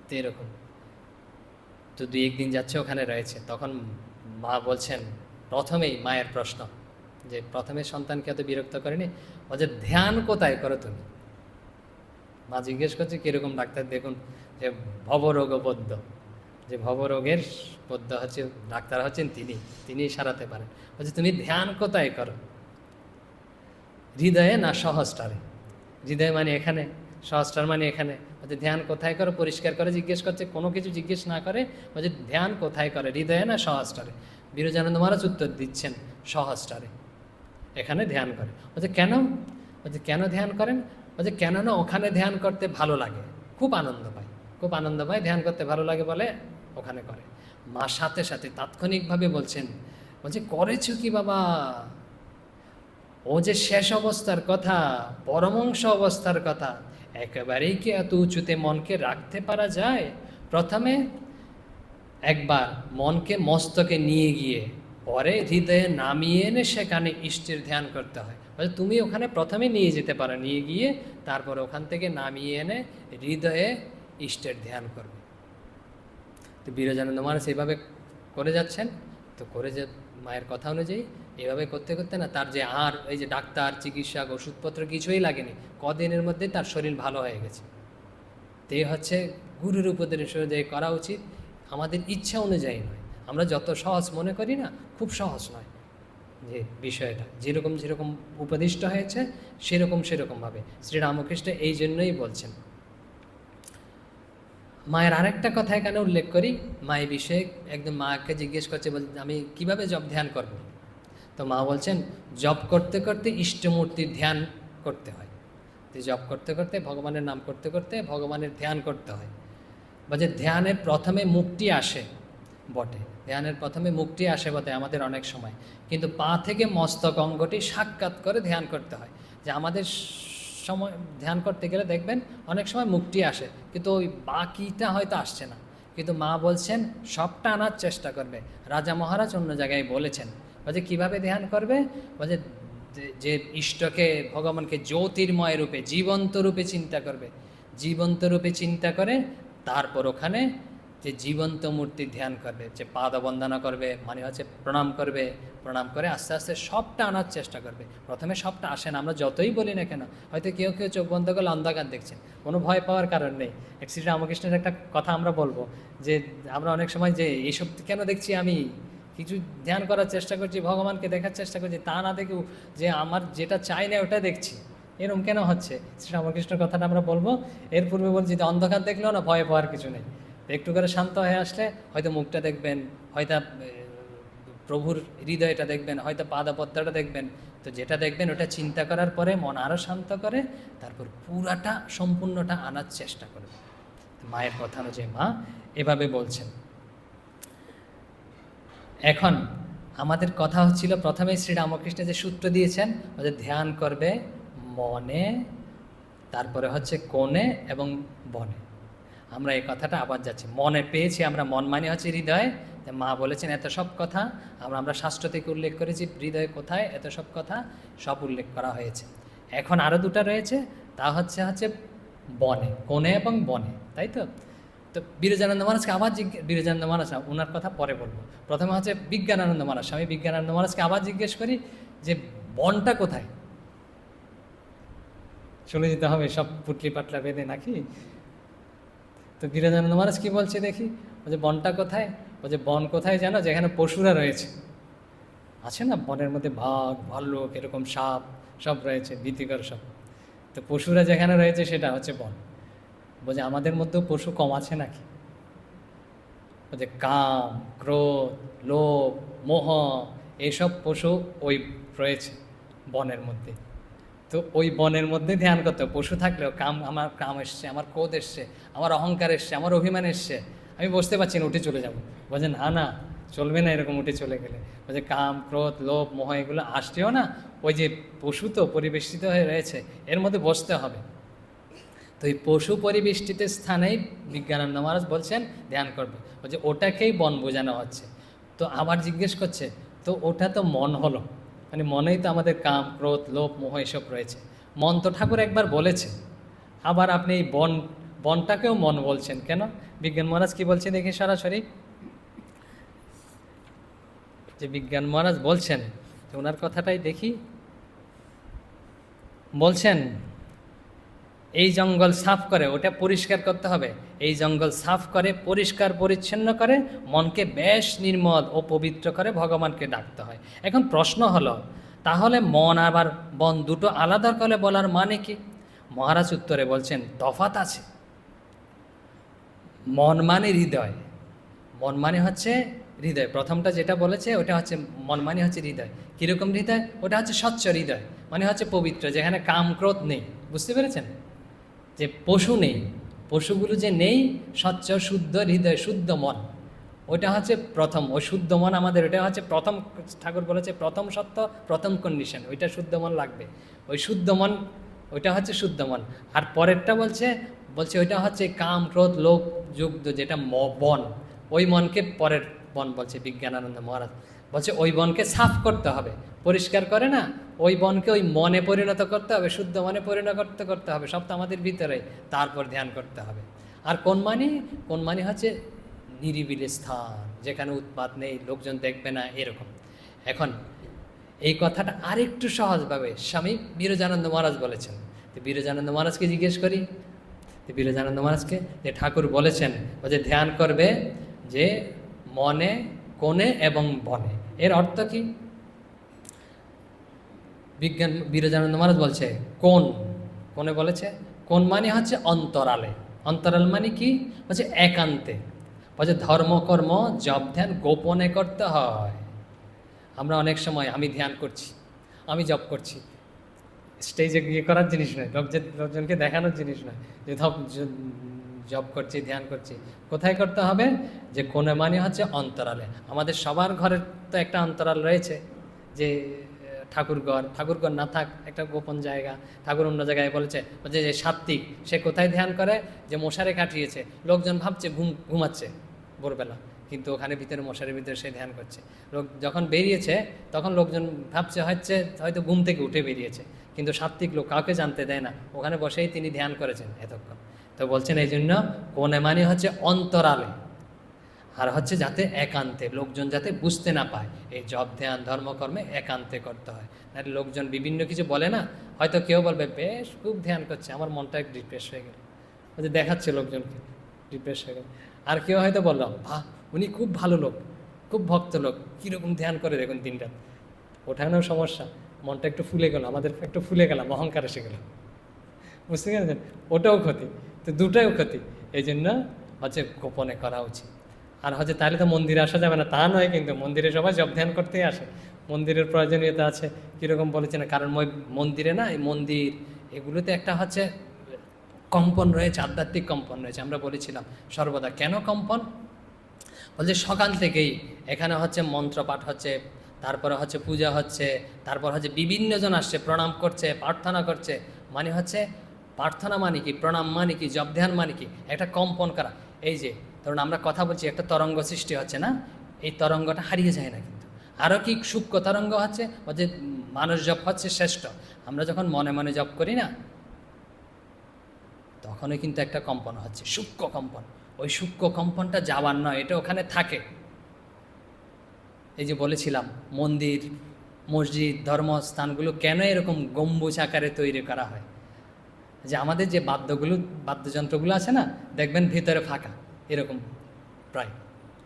তো এরকম তো 2-1 দিন যাচ্ছে ওখানে রয়েছে, তখন মা বলছেন, প্রথমেই মায়ের প্রশ্ন যে প্রথমে সন্তানকে এত বিরক্ত করেনি, বলছে ধ্যান কোথায় করো তুমি? মা জিজ্ঞেস করছে কীরকম ডাক্তার? দেখুন যে ভবরোগ পদ্য, যে ভবরোগের পদ্য হচ্ছে ডাক্তার হচ্ছেন তিনিই সারাতে পারেন। বলছে তুমি ধ্যান কোথায় করো? হৃদয়ে না সহস্রারে? হৃদয় মানে এখানে, সহস্রার মানে এখানে। বলছে ধ্যান কোথায় করো পরিষ্কার করে জিজ্ঞেস করছে, কোনো কিছু জিজ্ঞেস না করে বলছে ধ্যান কোথায় করে, হৃদয়ে না সহস্রারে? বিরজানন্দ মহারাজ উত্তর দিচ্ছেন সহস্রারে, এখানে ধ্যান করে। বলছে কেন? বলছে কেন ধ্যান করেন? বলছে কেন না ওখানে ধ্যান করতে ভালো লাগে, খুব আনন্দ পায়, ধ্যান করতে ভালো লাগে বলে ওখানে করে। মা সাথে সাথে তাৎক্ষণিকভাবে বলছেন, বলছে করেছো কি বাবা? ও যে শেষ অবস্থার কথা, পরমংশ অবস্থার কথা, একেবারেই কি এত উঁচুতে মনকে রাখতে পারা যায়? প্রথমে একবার মনকে মস্তকে নিয়ে গিয়ে পরে হৃদয়ে নামিয়ে এনে সেখানে ইষ্টের ধ্যান করতে হয়। বলছে তুমি ওখানে প্রথমে নিয়ে যেতে পারো, নিয়ে গিয়ে তারপর ওখান থেকে নামিয়ে এনে হৃদয়ে ইষ্টের ধ্যান করবে। তো বিরজানন্দ মহারাজ এইভাবে করে যাচ্ছেন। তো করে যে মায়ের কথা অনুযায়ী এভাবে করতে করতে না, তার যে আর এই যে ডাক্তার চিকিৎসা ওষুধপত্র কিছুই লাগেনি, কদিনের মধ্যে তার শরীর ভালো হয়ে গেছে। তো এই হচ্ছে গুরুর উপদেশ অনুযায়ী করা উচিত, আমাদের ইচ্ছা অনুযায়ী নয়। আমরা যত সহজ মনে করি না, খুব সহজ নয় যে বিষয়টা, যেরকম উপদিষ্ট হয়েছে সেরকমভাবে শ্রীরামকৃষ্ণ এই জন্যই বলছেন। মায়ের আরেকটা কথা এখানে উল্লেখ করি, মায়ের বিষয়ে একদম মাকে জিজ্ঞেস করছে, বল আমি কিভাবে জপ ধ্যান করব? তো মা বলছেন জপ করতে করতে ইষ্টমূর্তির ধ্যান করতে হয়। তো জপ করতে করতে ভগবানের নাম করতে করতে ভগবানের ধ্যান করতে হয়। বলছে ধ্যানের প্রথমে মুখটি আসে, বটে। ধ্যানের প্রথমে মুখটি আসে বটে আমাদের অনেক সময়, কিন্তু পা থেকে মস্তক অঙ্গটি সাক্ষাৎ করে ধ্যান করতে হয়। যে আমাদের সময় ধ্যান করতে গেলে দেখবেন অনেক সময় মুখটি আসে, কিন্তু ওই বাকিটা হয়তো আসছে না। কিন্তু মা বলছেন সবটা আনার চেষ্টা করবে। রাজা মহারাজ অন্য জায়গায় বলেছেন, বলছে কীভাবে ধ্যান করবে, বলছে যে ইষ্টকে, ভগবানকে জ্যোতির্ময় রূপে, জীবন্ত রূপে চিন্তা করবে। জীবন্ত রূপে চিন্তা করে তারপর ওখানে যে জীবন্ত মূর্তি ধ্যান করবে, যে পাদবন্দনা করবে, মানে হচ্ছে প্রণাম করবে। প্রণাম করে আস্তে আস্তে সবটা আনার চেষ্টা করবে। প্রথমে সবটা আসে না, আমরা যতই বলি না কেন। হয়তো কেউ কেউ চোখ বন্ধ করলে অন্ধকার দেখছেন, কোনো ভয় পাওয়ার কারণ নেই। শ্রী রামকৃষ্ণের একটা কথা আমরা বলবো, যে আমরা অনেক সময় যে এইসব কেন দেখছি, আমি কিছু ধ্যান করার চেষ্টা করছি, ভগবানকে দেখার চেষ্টা করছি, তা না দেখেও যে আমার যেটা চাই না ওটা দেখছি, এরকম কেন হচ্ছে? শ্রী রামকৃষ্ণের কথাটা আমরা বলবো। এর পূর্বে বলছি যে অন্ধকার দেখলেও না ভয় পাওয়ার কিছু নেই। একটু করে শান্ত হয়ে আসলে হয়তো মুখটা দেখবেন, হয়তো প্রভুর হৃদয়টা দেখবেন, হয়তো পাদপদ্মটা দেখবেন। তো যেটা দেখবেন ওটা চিন্তা করার পরে মন আরও শান্ত করে, তারপর পুরাটা সম্পূর্ণটা আনার চেষ্টা করবে। মায়ের কথা অনুযায়ী মা এভাবে বলছেন। এখন আমাদের কথা হচ্ছিল প্রথমে শ্রীরামকৃষ্ণ যে সূত্র দিয়েছেন, যে ধ্যান করবে মনে, তারপরে হচ্ছে কোণে এবং বনে। আমরা এই কথাটা আবার যাচ্ছি, মনে পেয়েছি আমরা, মন মানে হচ্ছে হৃদয়। মা বলেছেন এত সব কথা, আমরা শাস্ত্র থেকে উল্লেখ করেছি হৃদয় কোথায়, এত সব কথা সব উল্লেখ করা হয়েছে। এখন আরও দুটো রয়েছে, তা হচ্ছে বনে, কোণে এবং বনে, তাই তো। তো বিরজানন্দ মহারাজকে আবার বিরজানন্দ মহারাজ, ওনার কথা পরে বলবো। প্রথমে হচ্ছে বিজ্ঞানানন্দ মহারাজ, আমি বিজ্ঞানানন্দ মহারাজকে আবার জিজ্ঞেস করি যে বনটা কোথায়। চলে যেতে হবে সব পুটলি পাটলা বেঁধে নাকি? তো বিরজানন্দ মহারাজ কি বলছে দেখি, যে বনটা কোথায়? বলছে বন কোথায় জানো, যেখানে পশুরা রয়েছে। আছে না বনের মধ্যে বাঘ, ভাল্লুক, এরকম সাপ সব রয়েছে, ভীতিকর সব। তো পশুরা যেখানে রয়েছে সেটা হচ্ছে বন। বলছে আমাদের মধ্যেও পশু কম আছে নাকি? বলছে কাম, ক্রোধ, লোভ, মোহ, এইসব পশু ওই রয়েছে বনের মধ্যে। তো ওই বনের মধ্যে ধ্যান করতে হবে। পশু থাকলেও আমার কাম এসছে, আমার ক্রোধ এসছে, আমার অহংকার এসছে, আমার অভিমান এসছে, আমি বুঝতে পারছি না, উঠে চলে যাব। বলছে না না, চলবে না এরকম উঠে চলে গেলে। বলছে কাম, ক্রোধ, লোভ, মোহ এগুলো আসছেও না, ওই যে পশু তো পরিবেষ্টিত হয়ে রয়েছে, এর মধ্যে বসতে হবে। তো এই পশু পরিবেষ্টিত স্থানেই বিজ্ঞানানন্দ মহারাজ বলছেন ধ্যান করবে। বলছে ওটাকেই বন বোঝানো হচ্ছে। তো আবার জিজ্ঞেস করছে, তো ওটা তো মন হলো, মানে মনেই তো আমাদের কাম, ক্রোধ, লোভ, মোহ এসব রয়েছে। মন তো ঠাকুর একবার বলেছে, আবার আপনি এই বনটাকেও মন বলছেন কেন? বিজ্ঞান মহারাজ কি বলছেন দেখি সরাসরি, যে বিজ্ঞান মহারাজ বলছেন, ওনার কথাটাই দেখি। বলছেন এই জঙ্গল সাফ করে, ওটা পরিষ্কার করতে হবে। এই জঙ্গল সাফ করে, পরিষ্কার পরিচ্ছন্ন করে, মনকে বেশ নির্মল ও পবিত্র করে ভগবানকে ডাকতে হয়। এখন প্রশ্ন হলো, তাহলে মন আবার বন দুটো আলাদা করে বলার মানে কি? মহারাজ উত্তরে বলছেন তফাৎ আছে। মন মানে হৃদয়, মন মানে হচ্ছে হৃদয়। প্রথমটা যেটা বলেছে ওটা হচ্ছে মন মানে হচ্ছে হৃদয়। কীরকম হৃদয়? ওটা হচ্ছে স্বচ্ছ হৃদয়, মানে হচ্ছে পবিত্র, যেখানে কাম, ক্রোধ নেই। বুঝতে পেরেছেন? যে পশু নেই, পশুগুলো যে নেই, স্বচ্ছ শুদ্ধ হৃদয়, শুদ্ধ মন, ওইটা হচ্ছে প্রথম। ওই শুদ্ধ মন আমাদের, ওটা হচ্ছে প্রথম। ঠাকুর বলেছে প্রথম সত্য, প্রথম কন্ডিশন, ওইটা শুদ্ধ মন লাগবে। ওই শুদ্ধ মন, ওইটা হচ্ছে শুদ্ধ মন। আর পরেরটা বলছে ওইটা হচ্ছে কাম, ক্রোধ, লোভ যুক্ত, যেটা বন, ওই মনকে পরের বন বলছে বিজ্ঞানানন্দ মহারাজ। বলছে ওই বনকে সাফ করতে হবে, পরিষ্কার করে না, ওই বনকে ওই মনে পরিণত করতে হবে, শুদ্ধ মনে পরিণত করতে হবে। সব তো আমাদের ভিতরে, তারপর ধ্যান করতে হবে। আর কোন মানে হচ্ছে নিরিবিলি স্থান, যেখানে উৎপাত নেই, লোকজন দেখবে না, এরকম। এখন এই কথাটা আরেকটু সহজভাবে স্বামী বিরজানন্দ মহারাজ বলেছেন। তো বিরজানন্দ মহারাজকে জিজ্ঞেস করি, তো বিরজানন্দ মহারাজকে, যে ঠাকুর বলেছেন ও যে ধ্যান করবে যে মনে, কোণে এবং বনে, এর অর্থ কি? বিরজানন্দ মহারাজ বলছে কোণে বলেছে, কোণ মানে হচ্ছে অন্তরালে। অন্তরাল মানে কি? বলছে একান্তে। বলছে ধর্মকর্ম জপ ধ্যান গোপনে করতে হয়। আমরা অনেক সময় আমি ধ্যান করছি, আমি জপ করছি, স্টেজে গিয়ে করার জিনিস নয়, লোকজনকে দেখানোর জিনিস নয়, যে জব করছি, ধ্যান করছি। কোথায় করতে হবে? যে কোণে মানে হচ্ছে অন্তরালে। আমাদের সবার ঘরের তো একটা অন্তরাল রয়েছে, যে ঠাকুরঘর না থাক একটা গোপন জায়গা। ঠাকুর অন্য জায়গায় বলেছে যে সাত্ত্বিক সে কোথায় ধ্যান করে? যে মশারে কাটিয়েছে, লোকজন ভাবছে ঘুমাচ্ছে ভোরবেলা, কিন্তু ওখানে ভিতরে মশারির ভিতরে সে ধ্যান করছে। লোক যখন বেরিয়েছে তখন লোকজন ভাবছে হয়তো ঘুম থেকে উঠে বেরিয়েছে, কিন্তু সাত্ত্বিক লোক কাউকে জানতে দেয় না, ওখানে বসেই তিনি ধ্যান করেছেন এতক্ষণ। তো বলছেন এই জন্য কোণে মানে হচ্ছে অন্তরালে, আর হচ্ছে যাতে একান্তে, লোকজন যাতে বুঝতে না পায়। এই জপ ধ্যান ধর্মকর্মে একান্তে করতে হয়, নাহলে লোকজন বিভিন্ন কিছু বলে না, হয়তো কেউ বলবে বেশ খুব ধ্যান করছে, আমার মনটা একটু ডিপ্রেস হয়ে গেল, ওই যে দেখাচ্ছে লোকজনকে ডিপ্রেস হয়ে গেল। আর কেউ হয়তো বললাম বাহ উনি খুব ভালো লোক, খুব ভক্ত লোক, কীরকম ধ্যান করে দেখুন দিনরাত, ওঠানোও সমস্যা, মনটা একটু ফুলে গেল, আমাদের একটু ফুলে গেলাম, অহংকার এসে গেল, বুঝতে পেরেছেন? ওটাও ক্ষতি, তো দুটাও ক্ষতি। এই জন্য হচ্ছে গোপনে করা উচিত। আর হচ্ছে তাহলে তো মন্দিরে আসা যাবে না তা নয়, কিন্তু মন্দিরে সবাই জপ ধ্যান করতেই আসে, মন্দিরের প্রয়োজনীয়তা আছে। কীরকম বলেছে না, কারণ মন্দিরে না, এই মন্দির এগুলোতে একটা হচ্ছে কম্পন রয়েছে, আধ্যাত্মিক কম্পন রয়েছে। আমরা বলেছিলাম সর্বদা, কেন কম্পন? বলছে সকাল থেকেই এখানে হচ্ছে মন্ত্রপাঠ হচ্ছে, তারপরে হচ্ছে পূজা হচ্ছে, তারপর হচ্ছে বিভিন্ন জন আসছে, প্রণাম করছে, প্রার্থনা করছে। মানে হচ্ছে প্রার্থনা মানে কি, প্রণাম মানে কি, জপ ধ্যান মানে কি, একটা কম্পন করা। এই যে ধরুন আমরা কথা বলছি, একটা তরঙ্গ সৃষ্টি হচ্ছে না, এই তরঙ্গটা হারিয়ে যায় না কিন্তু। আরও কি সূক্ষ্ম তরঙ্গ হচ্ছে, যে মানুষ জপ হচ্ছে শ্রেষ্ঠ। আমরা যখন মনে মনে জপ করি না, তখনই কিন্তু একটা কম্পন হচ্ছে, সূক্ষ্ম কম্পন। ওই সূক্ষ্ম কম্পনটা যাওয়ার নয়, এটা ওখানে থাকে। এই যে বলেছিলাম মন্দির, মসজিদ, ধর্মস্থানগুলো কেন এরকম গম্বুজ আকারে তৈরি করা হয়? যে আমাদের যে বাদ্যযন্ত্রগুলো আছে না, দেখবেন ভিতরে ফাঁকা, এরকম প্রায়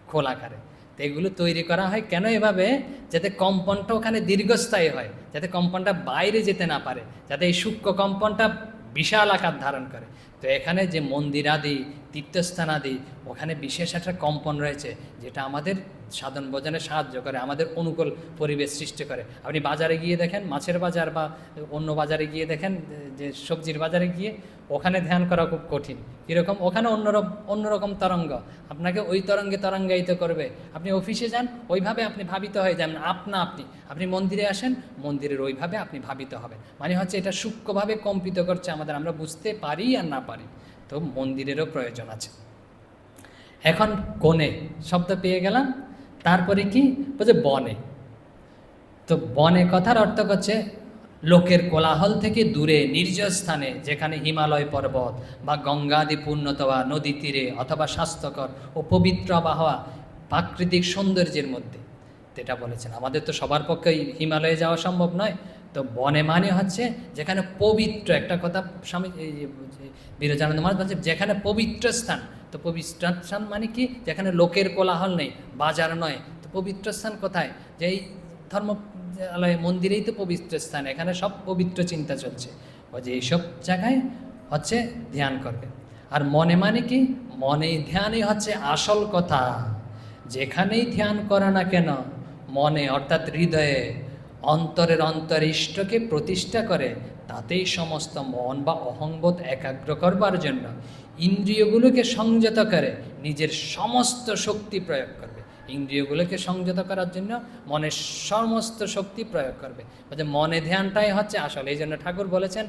খোলাকারে। তো এগুলো তৈরি করা হয় কেন এভাবে? যাতে কম্পনটা ওখানে দীর্ঘস্থায়ী হয়, যাতে কম্পনটা বাইরে যেতে না পারে, যাতে এই সূক্ষ্ম কম্পনটা বিশাল আকার ধারণ করে। তো এখানে যে মন্দির আদি, তীর্থস্থান আদি, ওখানে বিশেষ একটা কম্পন রয়েছে, যেটা আমাদের সাধন ভজনে সাহায্য করে, আমাদের অনুকূল পরিবেশ সৃষ্টি করে। আপনি বাজারে গিয়ে দেখেন, মাছের বাজার বা অন্য বাজারে গিয়ে দেখেন, যে সবজির বাজারে গিয়ে, ওখানে ধ্যান করা খুব কঠিন। কীরকম? ওখানে অন্যরকম তরঙ্গ, আপনাকে ওই তরঙ্গায়িত করবে। আপনি অফিসে যান, ওইভাবে আপনি ভাবিত হয়ে যান আপনি মন্দিরে আসেন, মন্দিরের ওইভাবে আপনি ভাবিত হবেন। মানে হচ্ছে এটা সূক্ষ্মভাবে কম্পিত করছে আমাদের, আমরা বুঝতে পারি আর না পারি। তো মন্দিরেরও প্রয়োজন আছে। এখন কোণে শব্দ পেয়ে গেলাম, তারপরে কি বলছে? বনে। তো বনে কথার অর্থ হচ্ছে লোকের কোলাহল থেকে দূরে, নির্জন স্থানে, যেখানে হিমালয় পর্বত বা গঙ্গাদি পূর্ণতবা নদী তীরে, অথবা স্বাস্থ্যকর ও পবিত্র আবহাওয়া, প্রাকৃতিক সৌন্দর্যের মধ্যে। এটা বলেছেন। আমাদের তো সবার পক্ষে হিমালয়ে যাওয়া সম্ভব নয়। তো বনে মানে হচ্ছে যেখানে পবিত্র, একটা কথা স্বামী বিরজানন্দ মহারাজ বলছে, যেখানে পবিত্র স্থান। তো পবিত্র স্থান মানে কি? যেখানে লোকের কোলাহল নেই, বাজার নয়। তো পবিত্র স্থান কোথায়? যে এই ধর্মালয় মন্দিরেই তো পবিত্র স্থান, এখানে সব পবিত্র চিন্তা চলছে। ও যে এইসব জায়গায় হচ্ছে ধ্যান করবে। আর মনে মানে কি? মনে ধ্যানই হচ্ছে আসল কথা। যেখানেই ধ্যান করে না কেন, মনে অর্থাৎ হৃদয়ে, অন্তরে ইষ্টকে প্রতিষ্ঠা করে, তাতেই সমস্ত মন বা অহংবোধ একাগ্র করবার জন্য ইন্দ্রিয়গুলোকে সংযত করে নিজের সমস্ত শক্তি প্রয়োগ করবে। ইন্দ্রিয়গুলোকে সংযত করার জন্য মনের সমস্ত শক্তি প্রয়োগ করবে। মনে ধ্যানটাই হচ্ছে আসল। এই জন্য ঠাকুর বলেছেন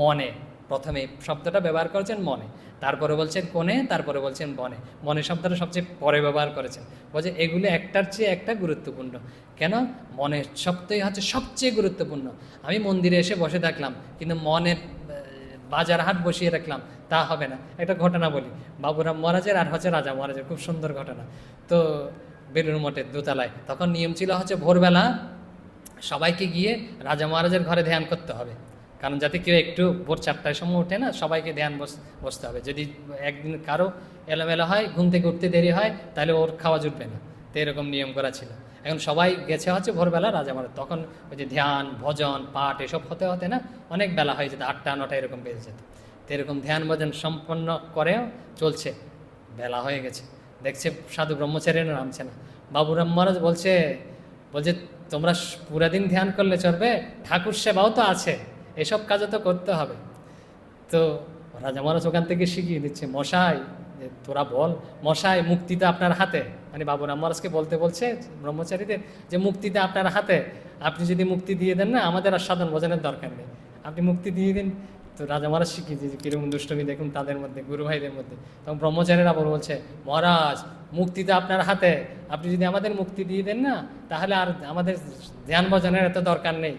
মনে, প্রথমে শব্দটা ব্যবহার করেছেন মনে, তারপরে বলছেন কোণে, তারপরে বলছেন বনে। মনে শব্দটা সবচেয়ে পরে ব্যবহার করেছেন। বলছে এগুলো একটার চেয়ে একটা গুরুত্বপূর্ণ। কেন? মনের শব্দই হচ্ছে সবচেয়ে গুরুত্বপূর্ণ। আমি মন্দিরে এসে বসে থাকলাম, কিন্তু মনে বাজার হাট বসিয়ে রাখলাম, তা হবে না। একটা ঘটনা বলি, বাবুরাম মহারাজের আর হচ্ছে রাজা মহারাজের খুব সুন্দর ঘটনা। তো বেলুড় মঠের দোতলায় তখন নিয়ম ছিল হচ্ছে ভোরবেলা সবাইকে গিয়ে রাজা মহারাজের ঘরে ধ্যান করতে হবে। কারণ যাতে কেউ একটু ভোর 4টার সময় ওঠে না, সবাইকে ধ্যান বসতে হবে। যদি একদিন কারো এলোমেলো হয়, ঘুম থেকে উঠতে দেরি হয়, তাহলে ওর খাওয়া জুটবে না। তো এরকম নিয়ম করা ছিল। এখন সবাই গেছে হচ্ছে ভোরবেলা রাজা মহারাজ, তখন ওই যে ধ্যান ভজন পাঠ এসব হতে হতে না অনেক বেলা হয়ে যেত, 8টা 9টা এরকম বেজে যেত। তো এরকম ধ্যান ভজন সম্পন্ন করেও চলছে, বেলা হয়ে গেছে, দেখছে সাধু ব্রহ্মচারীরা নামছে না। বাবুরাম মহারাজ বলছে তোমরা পুরা দিন ধ্যান করলে চলবে, ঠাকুর সেবাও তো আছে, এসব কাজও তো করতে হবে। তো রাজা মহারাজ ওখান থেকে শিখিয়ে দিচ্ছে, মশাই যে তোরা বল, মশাই মুক্তিটা আপনার হাতে, মানে বাবুরাম মহারাজকে বলতে বলছে ব্রহ্মচারীদের যে মুক্তিটা আপনার হাতে, আপনি যদি মুক্তি দিয়ে দেন না আমাদের আর সাধন ভজনের দরকার নেই, আপনি মুক্তি দিয়ে দিন। তো রাজা মহারাজ শিখিয়েছে যে কীরকম দুষ্টমি দেখুন তাদের মধ্যে, গুরু ভাইদের মধ্যে। তখন ব্রহ্মচারীরা আবার বলছে, মহারাজ মুক্তিটা আপনার হাতে, আপনি যদি আমাদের মুক্তি দিয়ে দেন না তাহলে আর আমাদের ধ্যান ভজনের এত দরকার নেই।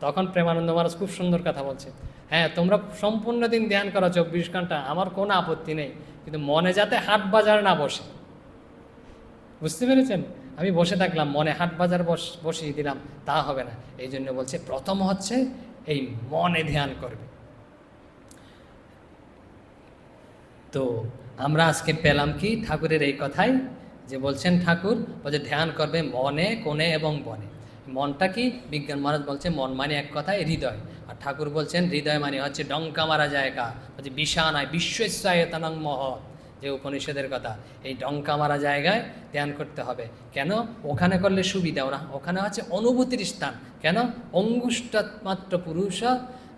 তখন প্রেমানন্দ মহারাজ খুব সুন্দর কথা বলছে, হ্যাঁ তোমরা সম্পূর্ণ দিন ধ্যান করো 24 ঘন্টা, আমার কোনো আপত্তি নেই, কিন্তু মনে যাতে হাট বাজার না বসে। বুঝতে পেরেছেন? আমি বসে থাকলাম, মনে হাট বাজার বসিয়ে দিলাম, তা হবে না। এই জন্য বলছে প্রথম হচ্ছে এই মনে ধ্যান করবে। তো আমরা আজকে পেলাম কি ঠাকুরের এই কথাই, যে বলছেন ঠাকুর বলছে ধ্যান করবে মনে, কোণে এবং বনে। মনটা কি? বিজ্ঞান মহারাজ বলছে মন মানে এক কথায় হৃদয়, আর ঠাকুর বলছেন হৃদয় মানে হচ্ছে ডঙ্কা মারা জায়গা, বলছে বিশানায় বিশ্বস্বায়তনং মহৎ, যে উপনিষদের কথা। এই ডঙ্কা মারা জায়গায় ধ্যান করতে হবে। কেন? ওখানে করলে সুবিধাও না, ওখানে হচ্ছে অনুভূতির স্থান। কেন? অঙ্গুষ্ঠমাত্র পুরুষ,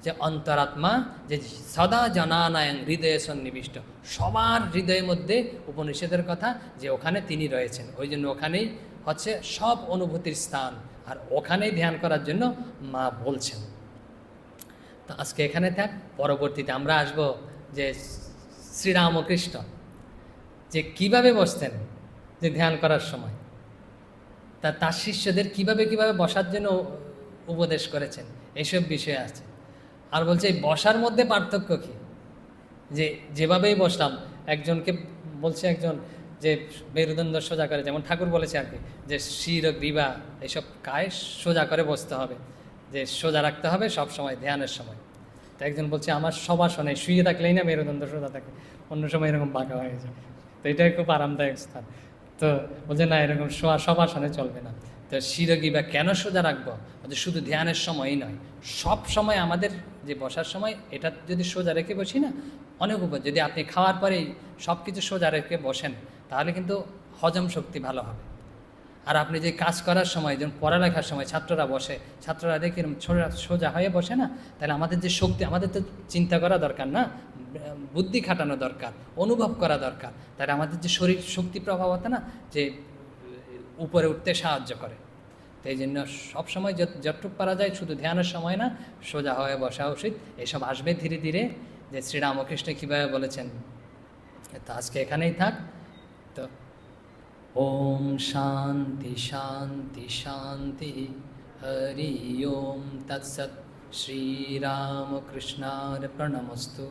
যে অন্তরাত্মা, যে সদা জানানায়ং হৃদয়ে সন্নিবিষ্ট, সবার হৃদয়ের মধ্যে উপনিষদের কথা, যে ওখানে তিনি রয়েছেন। ওই জন্য ওখানেই হচ্ছে সব অনুভূতির স্থান, আর ওখানেই ধ্যান করার জন্য মা বলছেন। তো আজকে এখানে থাক, পরবর্তীতে আমরা আসব যে শ্রীরামকৃষ্ণ যে কিভাবে বসতেন যে ধ্যান করার সময়, তার শিষ্যদের কিভাবে বসার জন্য উপদেশ করেছেন, এইসব বিষয় আছে। আর বলছে এই বসার মধ্যে পার্থক্য কী, যে যেভাবেই বসলাম, একজনকে বলছে একজন যে মেরুদণ্ড সোজা করে, যেমন ঠাকুর বলেছে আর কি, যে শির গ্রীবা এইসব কায় সোজা করে বসতে হবে, যে সোজা রাখতে হবে সব সময় ধ্যানের সময়। তো একজন বলছে আমার সবাসনে শুয়ে থাকলেই না মেরুদণ্ড সোজা থাকে, অন্য সময় এরকম বাঁকা হয়ে যায়, তো এটাই খুব আরামদায়ক স্থান। তো বলছে না, এরকম সবাসনে চলবে না। তো শিরগ্রীবা কেন সোজা রাখবো? বলছে শুধু ধ্যানের সময়ই নয়, সব সময় আমাদের যে বসার সময় এটা যদি সোজা রেখে বসি না, অনেক উপর। যদি আপনি খাওয়ার পরেই সব কিছু সোজা রেখে বসেন তাহলে কিন্তু হজম শক্তি ভালো হবে। আর আপনি যে কাজ করার সময়, যেমন পড়ালেখার সময় ছাত্ররা বসে, ছাত্ররা দেখি সোজা হয়ে বসে না, তাহলে আমাদের যে শক্তি, আমাদের তো চিন্তা করা দরকার না, বুদ্ধি খাটানো দরকার, অনুভব করা দরকার, তাহলে আমাদের যে শরীর শক্তি প্রভাবতা না, যে উপরে উঠতে সাহায্য করে। তো এই জন্য সবসময় যতটুকু পারা যায় শুধু ধ্যানের সময় না, সোজা হয়ে বসা উচিত। এসব আসবে ধীরে ধীরে, যে শ্রীরামকৃষ্ণ কীভাবে বলেছেন। তো আজকে এখানেই থাক। তো ওম শান্তি শান্তি শান্তি, হরি ওম তৎসৎ। শ্রীরামকৃষ্ণার প্রণমস্তু।